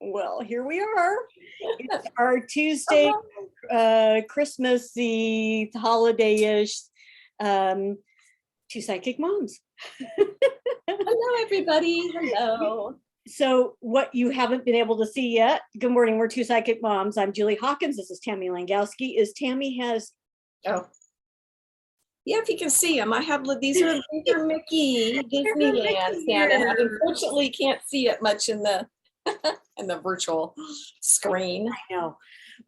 Well, here we are. It's our Tuesday, Christmassy, holiday-ish, two psychic moms. Hello, everybody. Hello. So what you haven't been able to see yet, good morning, we're two psychic moms. I'm Julie Hawkins. This is Tammy Langowski. Tammy has... Oh. Yeah, if you can see them, I have these are Mickey Disneyland Santa. Unfortunately, can't see it much in the in the virtual screen. I know.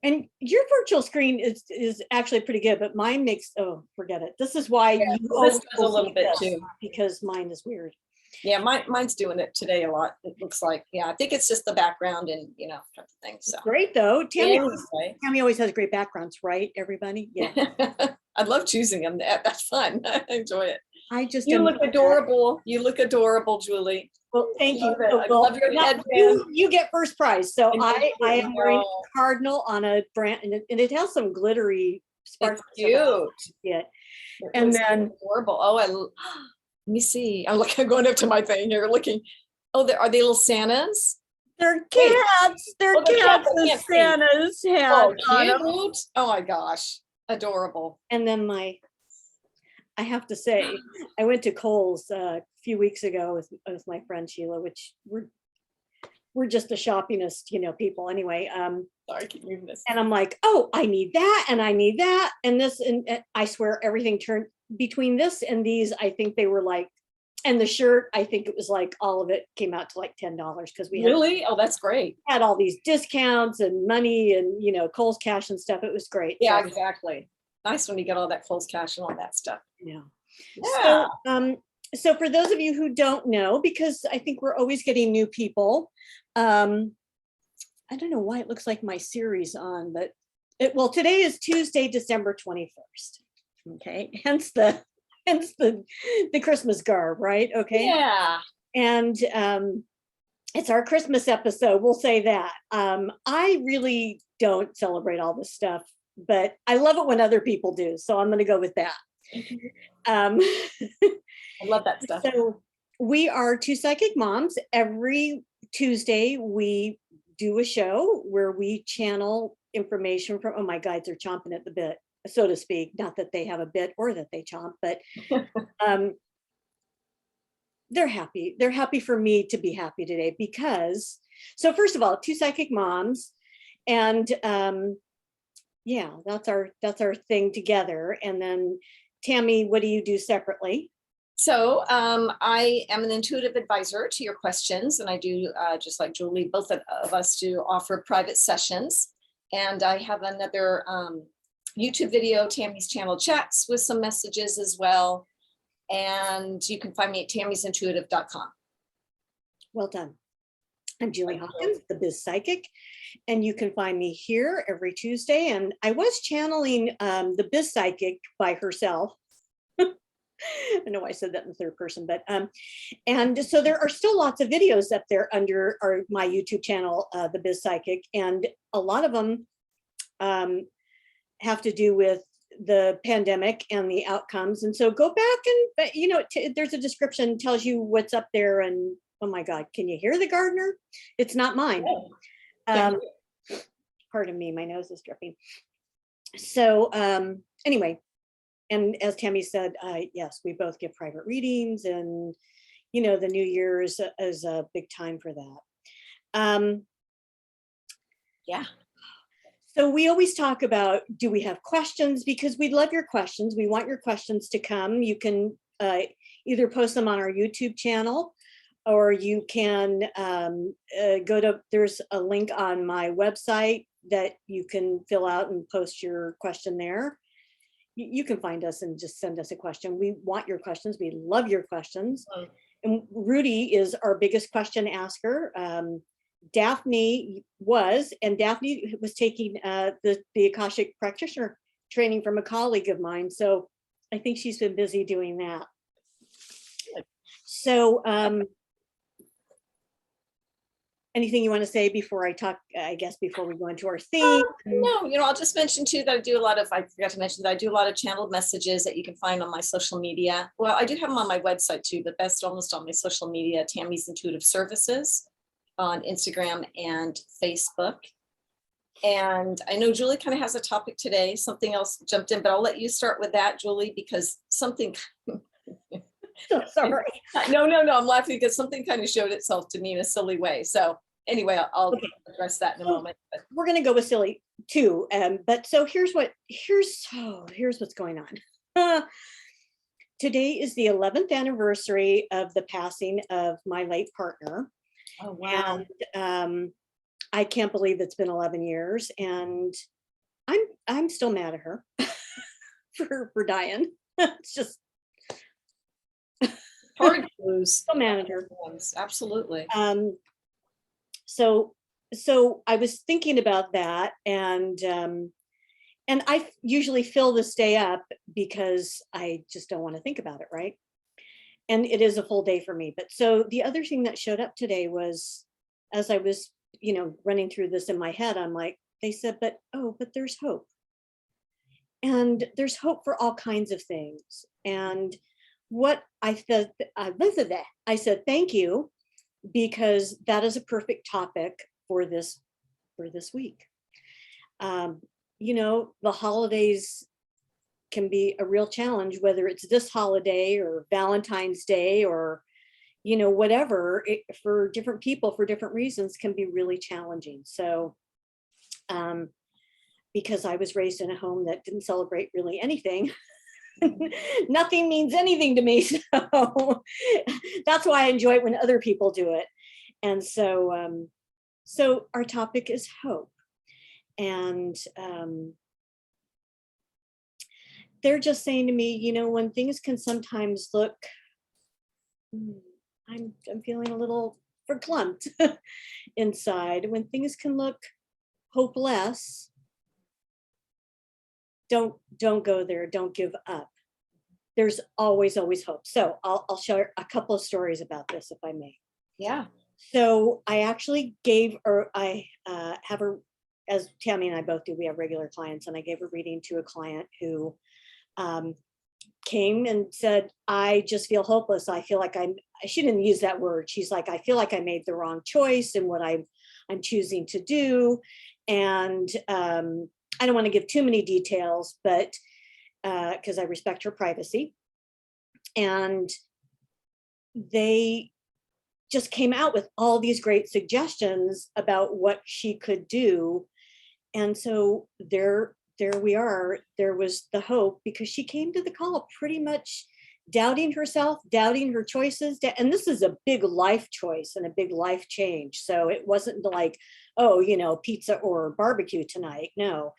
And your virtual screen is actually pretty good, but mine makes, oh, forget it. This is why you this does a little bit too, because mine is weird. Yeah, mine's doing it today a lot. It looks like, yeah, I think it's just the background and type of thing. So great though. Tammy anyway. Always has great backgrounds, right? Everybody, yeah. I love choosing them. That's fun. I enjoy it. You look adorable. You look adorable, Julie. Well, thank you. I love your headband. You get first prize. So I am wearing a cardinal on a brand, and it has some glittery sparks. Cute. Yeah. And then adorable. Oh, let me see. I'm going up to my thing here, looking. Oh, are they little Santas? They're cats. They're cats with Santa's head on them. Oh my gosh, adorable. And then I have to say, I went to Kohl's a few weeks ago with my friend Sheila, which we're just the shoppingest, people anyway. Sorry, keep moving this. And I'm like, oh, I need that, and I need that, and this, and I swear everything turned between this and these. I think they were like, and the shirt, I think it was like all of it came out to like $10 because we really, oh, that's great. Had all these discounts and money and Kohl's cash and stuff. It was great. Yeah, so, exactly. Nice when you get all that Kohl's cash and all that stuff. Yeah. So for those of you who don't know, because I think we're always getting new people, I don't know why it looks like my series on, but today is Tuesday, December 21st. Okay, hence the Christmas garb, right? Okay. Yeah. And it's our Christmas episode. We'll say that. I really don't celebrate all this stuff, but I love it when other people do. So I'm going to go with that. I love that stuff. So we are two psychic moms. Every Tuesday we do a show where we channel information from, oh, my guides are chomping at the bit, so to speak. Not that they have a bit or that they chomp, but they're happy. They're happy for me to be happy today because, so first of all, two psychic moms, and yeah, that's our thing together. And then Tammy, what do you do separately? So I am an intuitive advisor to your questions, and I do, just like Julie, both of us do offer private sessions. And I have another YouTube video, Tammy's Channel Chats, with some messages as well. And you can find me at tammysintuitive.com. Well done. I'm Julie Hawkins, the Biz Psychic, and you can find me here every Tuesday. And I was channeling the Biz Psychic by herself. I know I said that in the third person, but and so there are still lots of videos up there under my YouTube channel, the Biz Psychic, and a lot of them have to do with the pandemic and the outcomes. And so go back and there's a description, tells you what's up there. And oh my God, can you hear the gardener? It's not mine. Pardon me, my nose is dripping. So anyway. And as Tammy said, yes, we both give private readings, and the new year is a big time for that. Yeah. So we always talk about, do we have questions? Because we love your questions. We want your questions to come. You can either post them on our YouTube channel, or you can there's a link on my website that you can fill out and post your question there. You can find us and just send us a question. We want your questions. We love your questions. And Rudy is our biggest question asker. Daphne was taking the Akashic practitioner training from a colleague of mine. So I think she's been busy doing that. So anything you want to say before I talk, I guess, before we go into our theme? No, I'll just mention too that I forgot to mention that I do a lot of channeled messages that you can find on my social media. Well, I do have them on my website too, but best almost on my social media, Tammy's Intuitive Services. on Instagram and Facebook. And I know Julie kind of has a topic today. Something else jumped in, but I'll let you start with that, Julie, because something. So sorry. No, I'm laughing because something kind of showed itself to me in a silly way. So anyway, I'll address that in a moment. But. We're going to go with silly too. But so here's what's going on. Today is the 11th anniversary of the passing of my late partner. Oh, wow. And I can't believe it's been 11 years, and I'm still mad at her for dying. It's just hard to lose. Still mad at her. Absolutely. So I was thinking about that, and I usually fill this day up because I just don't want to think about it, right? And it is a full day for me. But so the other thing that showed up today was, as I was, running through this in my head, I'm like, they said, but there's hope. And there's hope for all kinds of things. And what I said, I said, thank you, because that is a perfect topic for this week. The holidays can be a real challenge, whether it's this holiday or Valentine's Day or whatever, for different people, for different reasons, can be really challenging. So because I was raised in a home that didn't celebrate really anything, nothing means anything to me. So that's why I enjoy it when other people do it. And so so our topic is hope. And they're just saying to me, when things can sometimes look, I'm feeling a little verklempt inside. When things can look hopeless, don't go there. Don't give up. There's always hope. So I'll share a couple of stories about this, if I may. Yeah. So I actually have as Tammy and I both do, we have regular clients, and I gave a reading to a client who came and said, I just feel hopeless. I feel like she didn't use that word. She's like, I feel like I made the wrong choice in what I'm choosing to do. And I don't want to give too many details, but because I respect her privacy. And they just came out with all these great suggestions about what she could do. And so there we are. There was the hope, because she came to the call pretty much doubting herself, doubting her choices. And this is a big life choice and a big life change. So it wasn't like, pizza or barbecue tonight. No,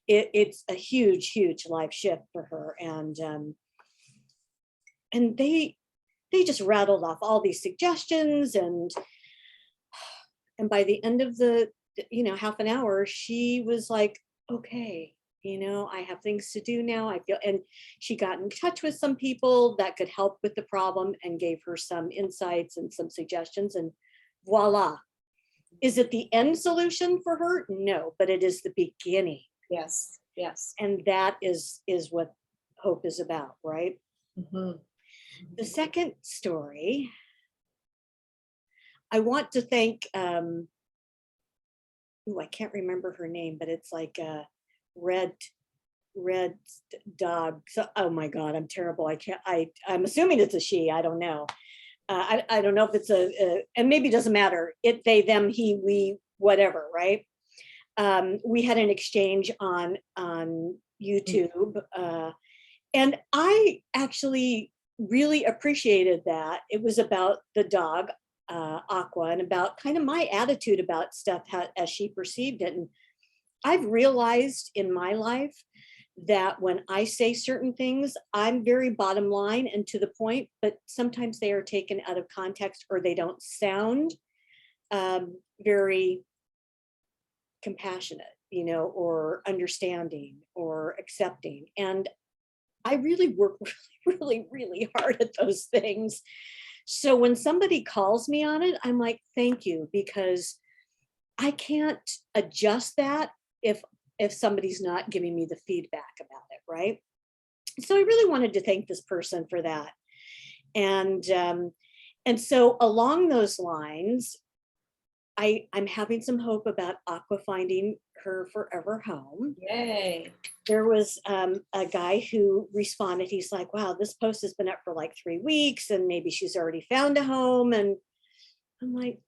it's a huge, huge life shift for her. And they just rattled off all these suggestions. And by the end of the, half an hour, she was like, okay, I have things to do now. I feel, and she got in touch with some people that could help with the problem and gave her some insights and some suggestions, and voila. Is it the end solution for her? No, but it is the beginning. Yes. And that is what hope is about, right? Mm-hmm. The second story, I want to thank, I can't remember her name, but it's like a red dog. So, oh my God, I'm terrible. I'm assuming it's a she. I don't know. I don't know if it's and maybe it doesn't matter. It, they, them, he, we, whatever, right? We had an exchange on YouTube, and I actually really appreciated that. It was about the dog, Aqua, and about kind of my attitude about stuff, as she perceived it. And I've realized in my life that when I say certain things, I'm very bottom line and to the point, but sometimes they are taken out of context, or they don't sound very compassionate, or understanding or accepting. And I really work really, really hard at those things. So when somebody calls me on it, I'm like, thank you, because I can't adjust that if somebody's not giving me the feedback about it, right? So I really wanted to thank this person for that. And so along those lines, I'm having some hope about Aqua finding her forever home. Yay. There was a guy who responded. He's like, wow, this post has been up for like 3 weeks and maybe she's already found a home. And I'm like,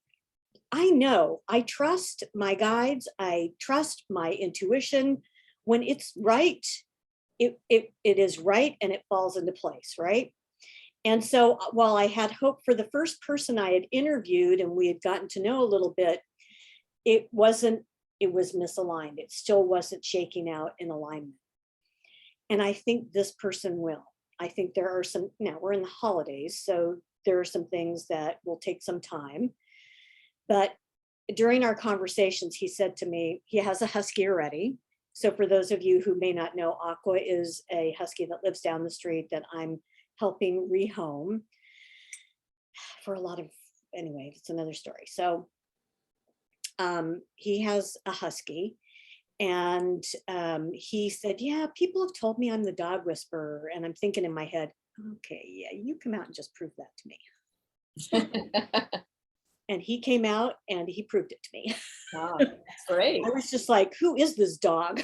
I know, I trust my guides. I trust my intuition. When it's right, it is right and it falls into place, right? And so while I had hope for the first person I had interviewed and we had gotten to know a little bit, it was misaligned. It still wasn't shaking out in alignment. And I think this person will. I think there are some, now we're in the holidays, so there are some things that will take some time. But during our conversations, he said to me, he has a husky already. So for those of you who may not know, Aqua is a husky that lives down the street that I'm helping rehome for a lot of, anyway, it's another story. So he has a husky and he said, yeah, people have told me I'm the dog whisperer. And I'm thinking in my head, okay, yeah, you come out and just prove that to me. And he came out and he proved it to me. Wow, that's great. I was just like, who is this dog?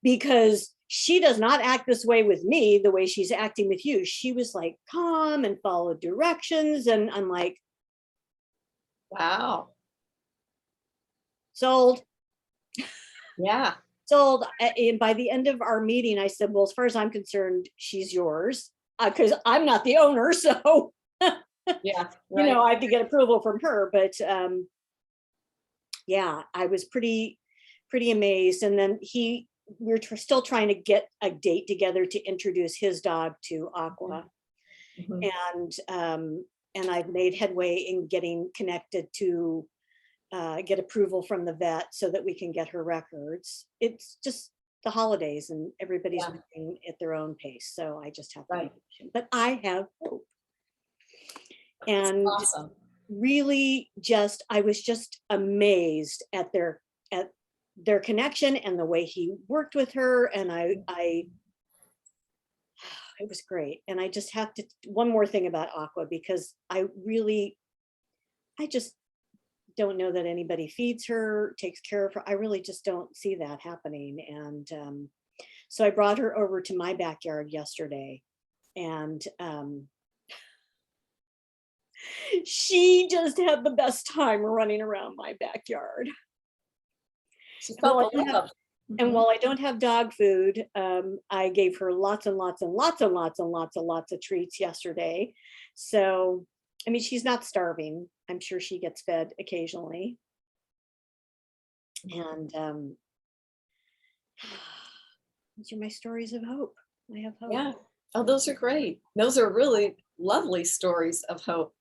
Because she does not act this way with me the way she's acting with you. She was like calm and followed directions. And I'm like, wow. Sold. Yeah. Sold. And by the end of our meeting, I said, well, as far as I'm concerned, she's yours because I'm not the owner. So, Yeah. you know, I have to get approval from her. But yeah, I was pretty amazed. And then we're still trying to get a date together to introduce his dog to Aqua. Mm-hmm. And I've made headway in getting connected to get approval from the vet so that we can get her records. It's just the holidays and everybody's moving at their own pace. So I just have to be patient. But I have hope. And awesome. Really I was just amazed at their connection and the way he worked with her. And it was great. And I just have to, one more thing about Aqua, because I just don't know that anybody feeds her, takes care of her. I really just don't see that happening. And so I brought her over to my backyard yesterday and she just had the best time running around my backyard. And while I don't have dog food, I gave her lots and lots and lots and lots and lots and lots of treats yesterday. So, I mean, she's not starving. I'm sure she gets fed occasionally. And those are my stories of hope. I have hope. Yeah. Oh, those are great. Those are really lovely stories of hope.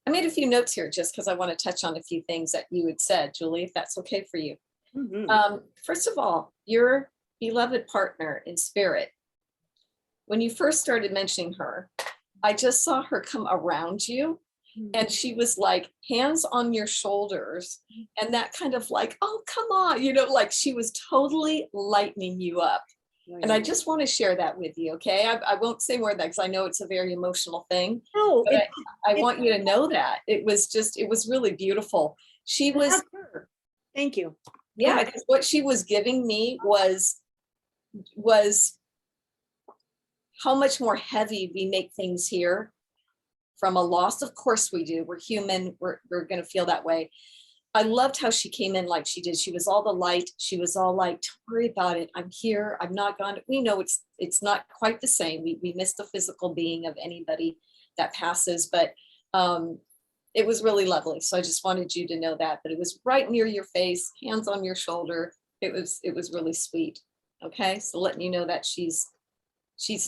I made a few notes here just because I want to touch on a few things that you had said, Julie, if that's okay for you. Mm-hmm. First of all, your beloved partner in spirit, when you first started mentioning her, I just saw her come around you and she was like hands on your shoulders and that kind of like, oh, come on, you know, like she was totally lightening you up. And I just want to share that with you, okay? I won't say more of that because I know it's a very emotional thing. No, but I want you to know that it was really beautiful. She was, thank you. Yeah, because what she was giving me was how much more heavy we make things here from a loss. Of course we do. We're human. We're going to feel that way. I loved how she came in like she did. She was all the light. She was all like, don't worry about it. I'm here. I'm not gone. We know it's not quite the same. We miss the physical being of anybody that passes, but it was really lovely. So I just wanted you to know that, but it was right near your face, hands on your shoulder. It was really sweet. Okay. So letting you know that she's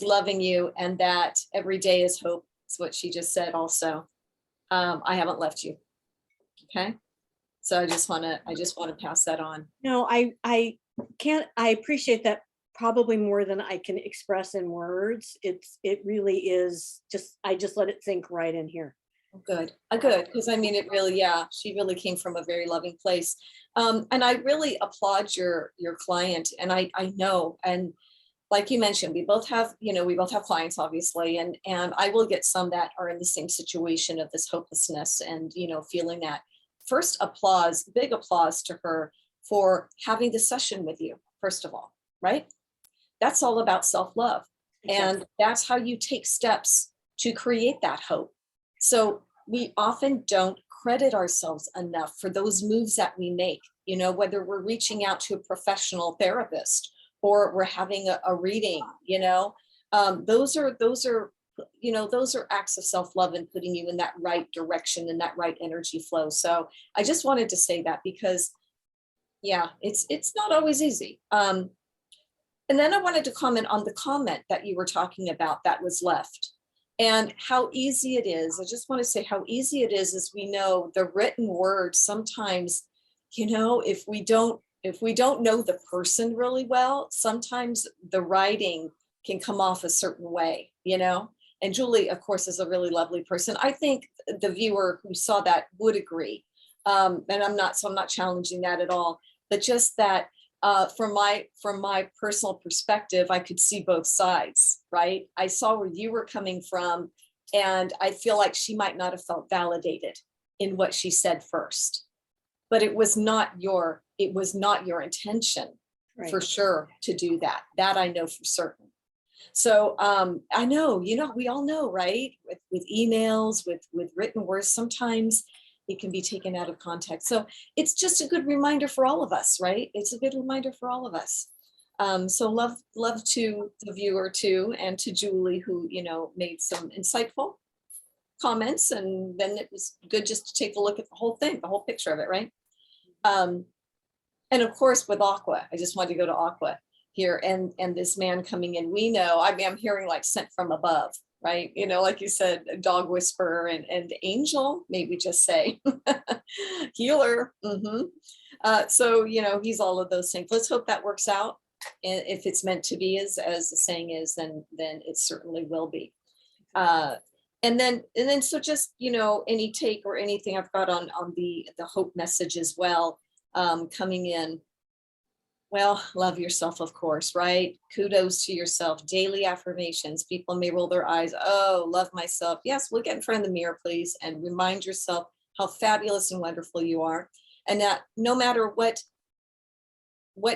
loving you and that every day is hope. It's what she just said also. I haven't left you. Okay. So I just want to pass that on. No, I appreciate that probably more than I can express in words. It really is I just let it sink right in here. Good. Good. Because I mean, it really, she really came from a very loving place. And I really applaud your client. And I know, and like you mentioned, we both have clients, obviously, and I will get some that are in the same situation of this hopelessness and, feeling that first applause, big applause to her for having the session with you, first of all, right? That's all about self-love. And that's how you take steps to create that hope. So we often don't credit ourselves enough for those moves that we make, you know, whether we're reaching out to a professional therapist or we're having a reading, you know, those are, you know, those are acts of self-love and putting you in that right direction and that right energy flow. So I just wanted to say that because, yeah, it's not always easy. And then I wanted to comment on the comment that you were talking about that was left and how easy it is. I just want to say how easy it is, as we know the written word sometimes, you know, if we don't know the person really well, sometimes the writing can come off a certain way, you know. And Julie, of course, is a really lovely person. I think the viewer who saw that would agree. And I'm not challenging that at all, but just that from my personal perspective, I could see both sides, right? I saw where you were coming from, and I feel like she might not have felt validated in what she said first, but it was not your intention, Right. for sure, to do that. That I know for certain. So I know, you know, we all know, right? With emails, with written words, sometimes it can be taken out of context. So it's just a good reminder for all of us, right? It's a good reminder for all of us. So love to the viewer too, and to Julie, who, you know, made some insightful comments, and then it was good just to take a look at the whole thing, the whole picture of it, right? And of course, with Aqua, I just wanted to go to Aqua here, and this man coming in. We know, I mean, I'm hearing like sent from above, right? You know, like you said, a dog whisperer and angel, maybe just say healer. So, you know, he's all of those things. Let's hope that works out. And if it's meant to be, as the saying is, then it certainly will be. And then so just, you know, any take or anything I've got on the hope message as well, coming in. Well, love yourself, of course, right? Kudos to yourself. Daily affirmations. People may roll their eyes. Oh, love myself. Yes, look in front of the mirror, please, and remind yourself how fabulous and wonderful you are. And that no matter what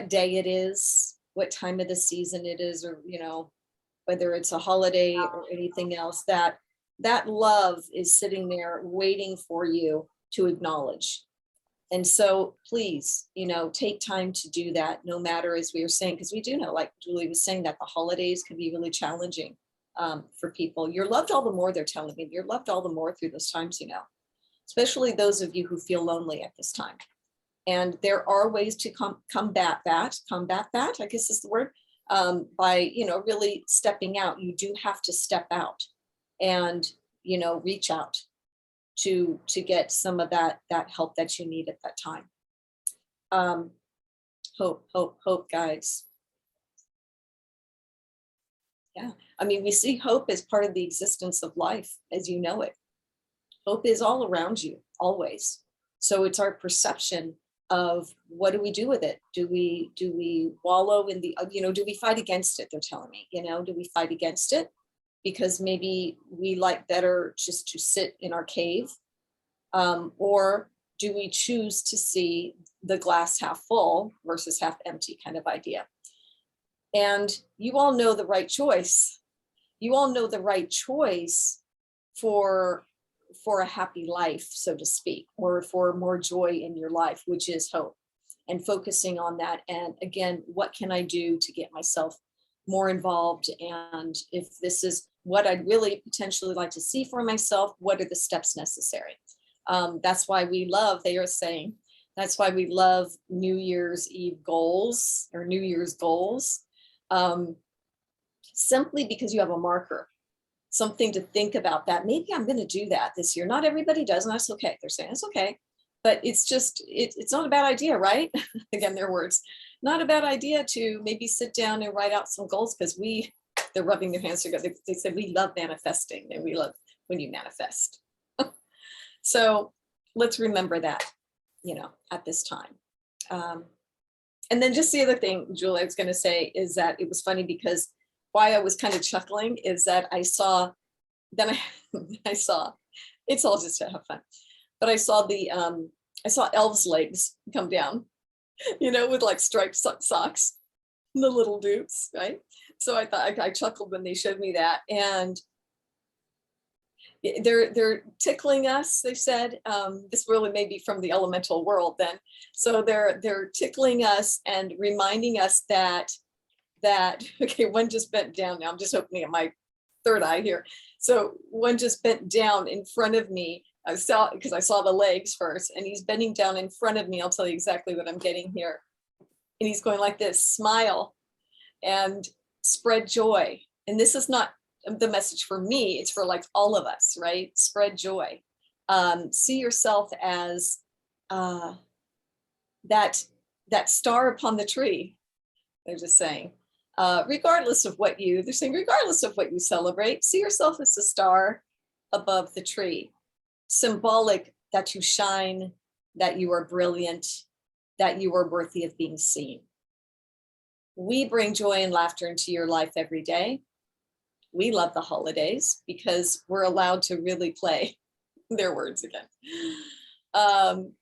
day it is, what time of the season it is, or, you know, whether it's a holiday or anything else, that love is sitting there waiting for you to acknowledge. And so please, you know, take time to do that, no matter, as we were saying, because we do know, like Julie was saying, that the holidays can be really challenging for people. You're loved all the more, they're telling me. You're loved all the more through those times, you know, especially those of you who feel lonely at this time. And there are ways to combat that, I guess is the word, by, you know, really stepping out. You do have to step out and, you know, reach out to get some of that help that you need at that time. Hope, guys. Yeah, I mean, we see hope as part of the existence of life as you know it. Hope is all around you, always. So it's our perception of what do we do with it? Do we wallow in the, you know, do we fight against it? They're telling me, you know, do we fight against it? Because maybe we like better just to sit in our cave, or do we choose to see the glass half full versus half empty kind of idea? And you all know the right choice. You all know the right choice for a happy life, so to speak, or for more joy in your life, which is hope, and focusing on that. And again, what can I do to get myself more involved? And if this is what I'd really potentially like to see for myself, what are the steps necessary? That's why we love, they are saying, that's why we love New Year's Eve goals or New Year's goals, simply because you have a marker, something to think about, that maybe I'm going to do that this year. Not everybody does, and that's okay. They're saying it's okay, but it's just, it's not a bad idea, right? Again, their words, not a bad idea to maybe sit down and write out some goals, because they're rubbing their hands together. They said we love manifesting, and we love when you manifest. So let's remember that, you know, at this time. And then just the other thing, Julie, I was going to say is that it was funny, because why I was kind of chuckling is that I saw, it's all just to have fun, but I saw the I saw elves' legs come down, with like striped socks, the little dupes, right? So I thought I chuckled when they showed me that, and they're tickling us. They said this really may be from the elemental world then. So they're tickling us and reminding us that okay, one just bent down. Now I'm just opening up my third eye here. So one just bent down in front of me. I saw, because I saw the legs first, and he's bending down in front of me. I'll tell you exactly what I'm getting here. And he's going like this: smile and spread joy. And this is not the message for me, it's for like all of us, right? Spread joy. See yourself as that star upon the tree. They're just saying, regardless of what they're saying, regardless of what you celebrate, see yourself as a star above the tree. Symbolic that you shine, that you are brilliant, that you are worthy of being seen. We bring joy and laughter into your life every day. We love the holidays because we're allowed to really play their words again.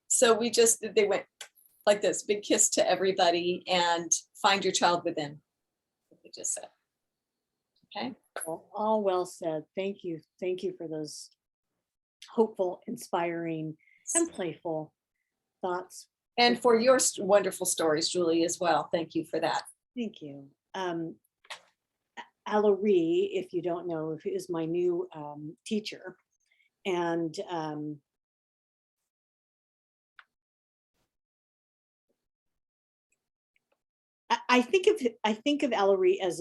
So they went like this: big kiss to everybody, and find your child within. What they just said. Okay. Well, all well said. Thank you. Thank you for those hopeful, inspiring, and playful thoughts. And for your wonderful stories, Julie, as well. Thank you for that. Thank you. Alarie, if you don't know, is my new teacher. And I think of Alarie as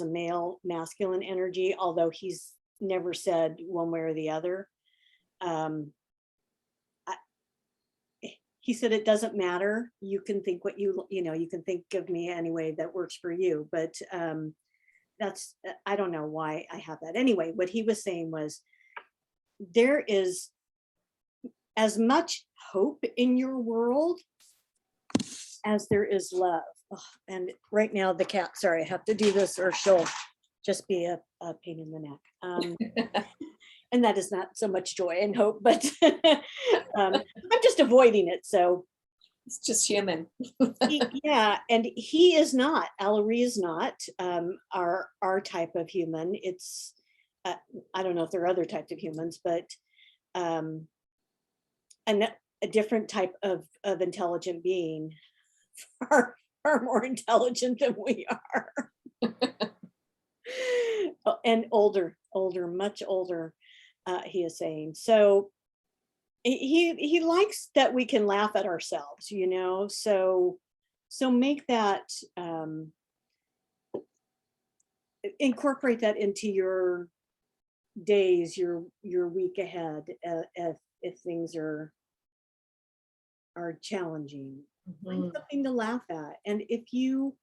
a male masculine energy, although he's never said one way or the other. He said it doesn't matter. You can think what you can think of me any way that works for you. But that's, I don't know why I have that. Anyway, what he was saying was, there is as much hope in your world as there is love. Oh, and right now the cat, sorry, I have to do this or she'll just be a pain in the neck. And that is not so much joy and hope, but I'm just avoiding it. So it's just human. Yeah, and he is not. Alarie is not our type of human. It's I don't know if there are other types of humans, but and a different type of intelligent being, far more intelligent than we are, and older, much older. He is saying so. He likes that we can laugh at ourselves, so make that incorporate that into your days, your week ahead, if things are challenging. Find something to laugh at. And if you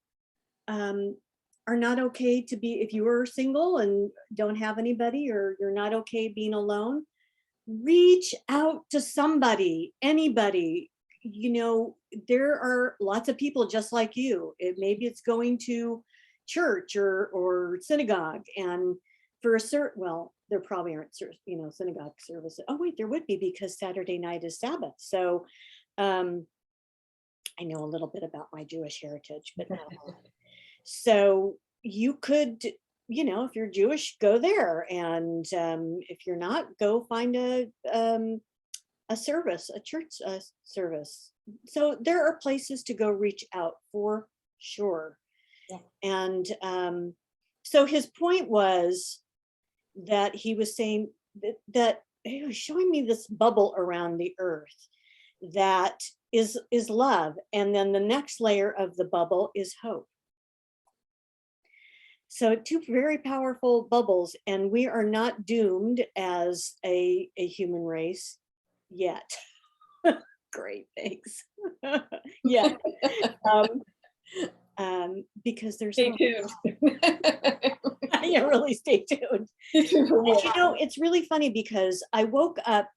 are not okay to be, if you are single and don't have anybody, or you're not okay being alone, reach out to somebody, anybody. There are lots of people just like you. Maybe it's going to church or synagogue, and for a certain, well, there probably aren't synagogue services. Oh wait, there would be, because Saturday night is Sabbath. So I know a little bit about my Jewish heritage, but not a lot. So you could, if you're Jewish, go there, and if you're not, go find a service, a church service. So there are places to go reach out for sure. Yeah. And so his point was that he was saying that he was showing me this bubble around the earth that is love, and then the next layer of the bubble is hope. So two very powerful bubbles, and we are not doomed as a human race yet. Great, thanks. Yeah, because there's stay tuned. Yeah, really stay tuned. It's really funny because I woke up.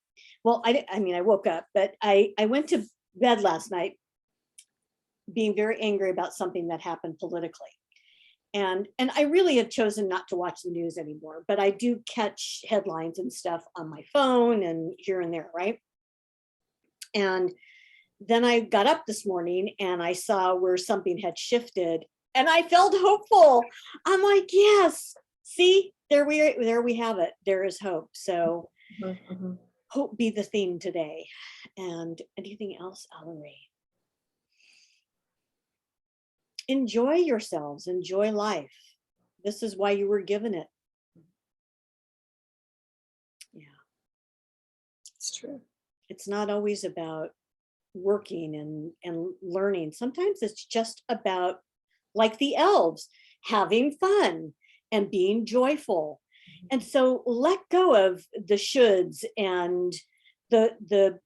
Well, I woke up, but I went to bed last night being very angry about something that happened politically. And I really have chosen not to watch the news anymore, but I do catch headlines and stuff on my phone and here and there, right? And then I got up this morning and I saw where something had shifted and I felt hopeful. I'm like, yes, see, there we have it. There is hope. So Mhm, mhm. hope be the theme today. And anything else, Ellery? Enjoy yourselves, enjoy life. This is why you were given it. Yeah. It's true. It's not always about working and learning. Sometimes it's just about, like the elves, having fun and being joyful. And so let go of the shoulds and the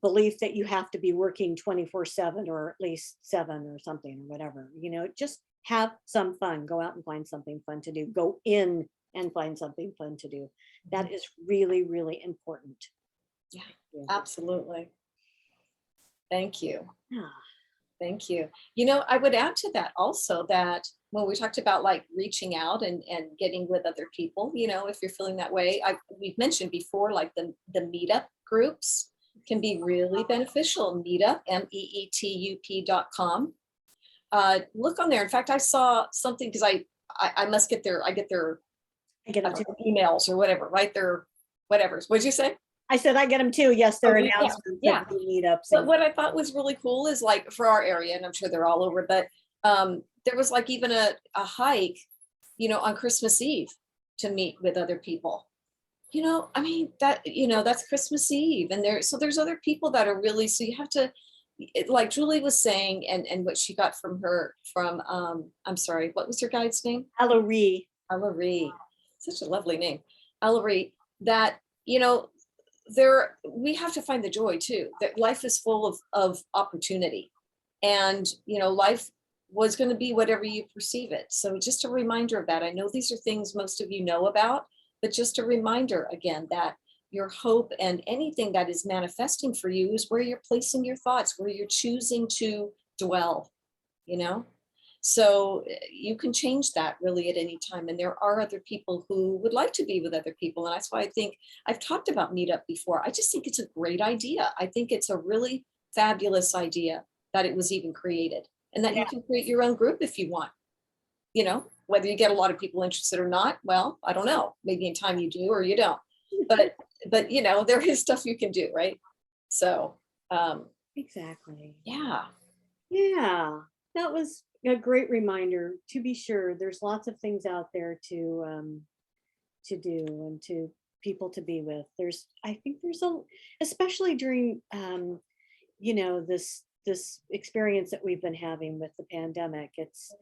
belief that you have to be working 24/7 or at least 7 or something or whatever. Just have some fun. Go out and find something fun to do. Go in and find something fun to do. That is really, really important. Yeah, Yeah. absolutely. Thank you. Yeah. Thank you. I would add to that also that when we talked about like reaching out and getting with other people, if you're feeling that way, we've mentioned before, like the meetup groups can be really beneficial. Meetup, meetup.com. Look on there. In fact, I saw something because I must get their, I get their I get them too. emails or whatever, right? Their whatever. What'd you say? I said I get them too. Yes, there are Yeah, announcements yeah. of the meetups. But what I thought was really cool is like for our area, and I'm sure they're all over, but there was like even a hike, on Christmas Eve to meet with other people. I mean, that's Christmas Eve. And there's other people that are really, so you have to, like Julie was saying, and what she got from I'm sorry, what was your guide's name? Ellery. Ellery. Such a lovely name. Ellery, that, we have to find the joy too. That life is full of opportunity, and life was going to be whatever you perceive it. So just a reminder of that. I know these are things most of you know about, but just a reminder again that your hope and anything that is manifesting for you is where you're placing your thoughts, where you're choosing to dwell. So you can change that really at any time. And there are other people who would like to be with other people. And that's why I think I've talked about Meetup before. I just think it's a great idea. I think it's a really fabulous idea that it was even created, and that you can create your own group if you want. Whether you get a lot of people interested or not, well, I don't know. Maybe in time you do or you don't. But there is stuff you can do, right? So Exactly. yeah. Yeah. That was a great reminder. To be sure, there's lots of things out there to do and to people to be with. I think there's especially during this experience that we've been having with the pandemic. It's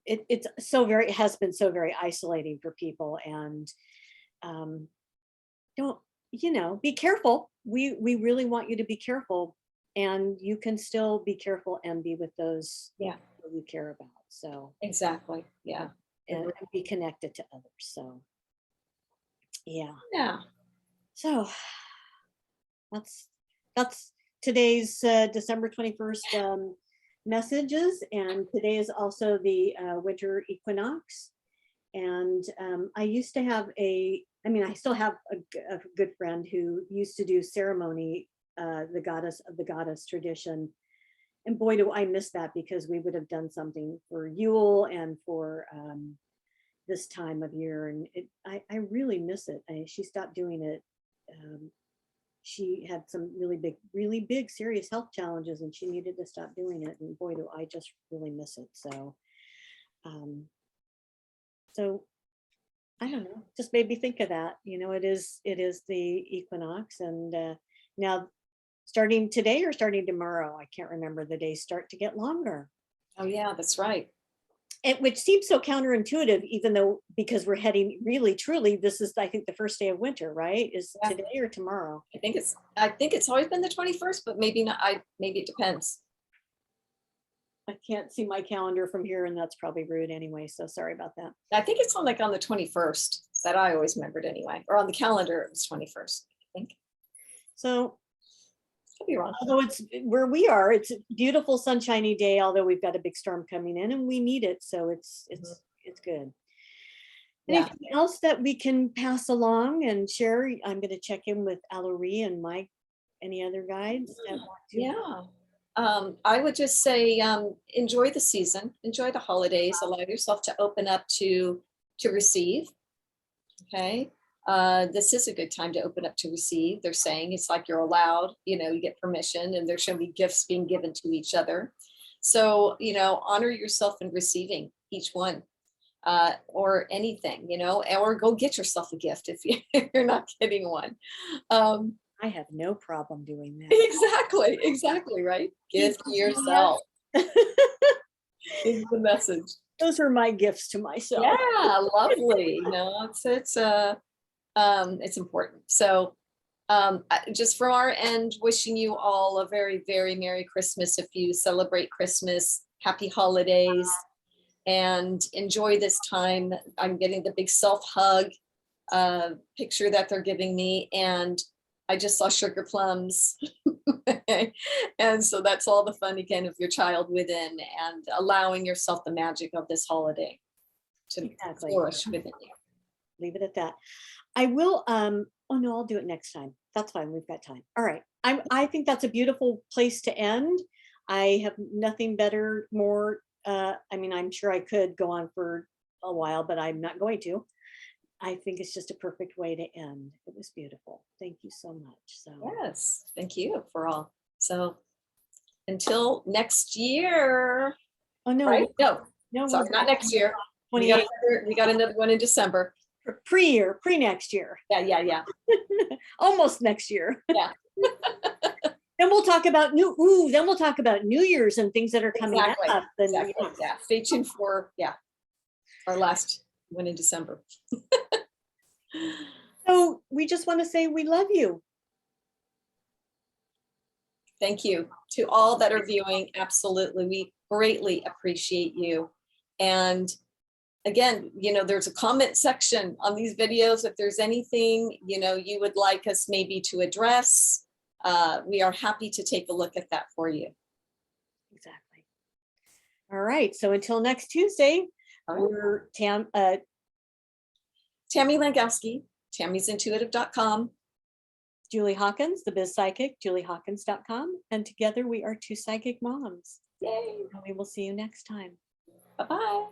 it has been so very isolating for people, and don't be careful. We really want you to be careful, and you can still be careful and be with those Yeah, you care about. So exactly. Yeah. and be connected to others. So yeah. Yeah. So that's today's December 21st messages, and today is also the winter equinox. And I used to have I still have a good friend who used to do ceremony, the goddess of the goddess tradition. And boy, do I miss that, because we would have done something for Yule and for this time of year. And I really miss it. She stopped doing it. She had some really big, serious health challenges, and she needed to stop doing it. And boy, do I just really miss it. So, so I don't know, just made me think of that. It is the equinox, and now starting today or starting tomorrow, I can't remember, the days start to get longer. Oh yeah, that's right. Which seems so counterintuitive, even though, because we're heading really truly, this is, I think, the first day of winter, right? Is today or tomorrow? I think it's always been the 21st, but maybe not. Maybe it depends. I can't see my calendar from here, and that's probably rude anyway. So sorry about that. I think it's on the 21st that I always remembered anyway, or on the calendar it was 21st, I think. So could be wrong. Although it's where we are, it's a beautiful sunshiny day, although we've got a big storm coming in and we need it. So it's good. Yeah. Anything else that we can pass along and share? I'm going to check in with Ellery and Mike any other guides that want to? Yeah. I would just say, enjoy the season, enjoy the holidays, allow yourself to open up to receive. Okay. This is a good time to open up to receive. They're saying it's like you're allowed, you get permission, and there should be gifts being given to each other. So, honor yourself in receiving each one, or anything, or go get yourself a gift if you're not getting one. Um, I have no problem doing that. exactly, right? Give to yourself is the message. Those are my gifts to myself. Yeah, lovely. It's important. So just from our end, wishing you all a very, very Merry Christmas. If you celebrate Christmas, happy holidays, and enjoy this time. I'm getting the big self hug picture that they're giving me, and I just saw sugar plums. And so that's all the fun again of your child within, and allowing yourself the magic of this holiday to flourish within you. Leave it at that. I will, oh no, I'll do it next time. That's fine, we've got time. All right, I think that's a beautiful place to end. I have nothing better, more, I mean, I'm sure I could go on for a while, but I'm not going to. I think it's just a perfect way to end. It was beautiful. Thank you so much. So yes, thank you for all. So until next year. Oh no, right? No, no, sorry, not next year. We got another one in December. Pre next year. Yeah. Almost next year. Yeah. Then we'll talk about New Year's and things that are coming up. Exactly. Yeah. Stay tuned for our last one in December. So we just want to say we love you. Thank you to all that are viewing. Absolutely. We greatly appreciate you. And again, there's a comment section on these videos. If there's anything, you would like us maybe to address, we are happy to take a look at that for you. Exactly. All right. So until next Tuesday, we're Tammy Langowski, tammy'sintuitive.com. Julie Hawkins, the biz psychic, juliehawkins.com. And together we are two psychic moms. Yay. And we will see you next time. Bye-bye.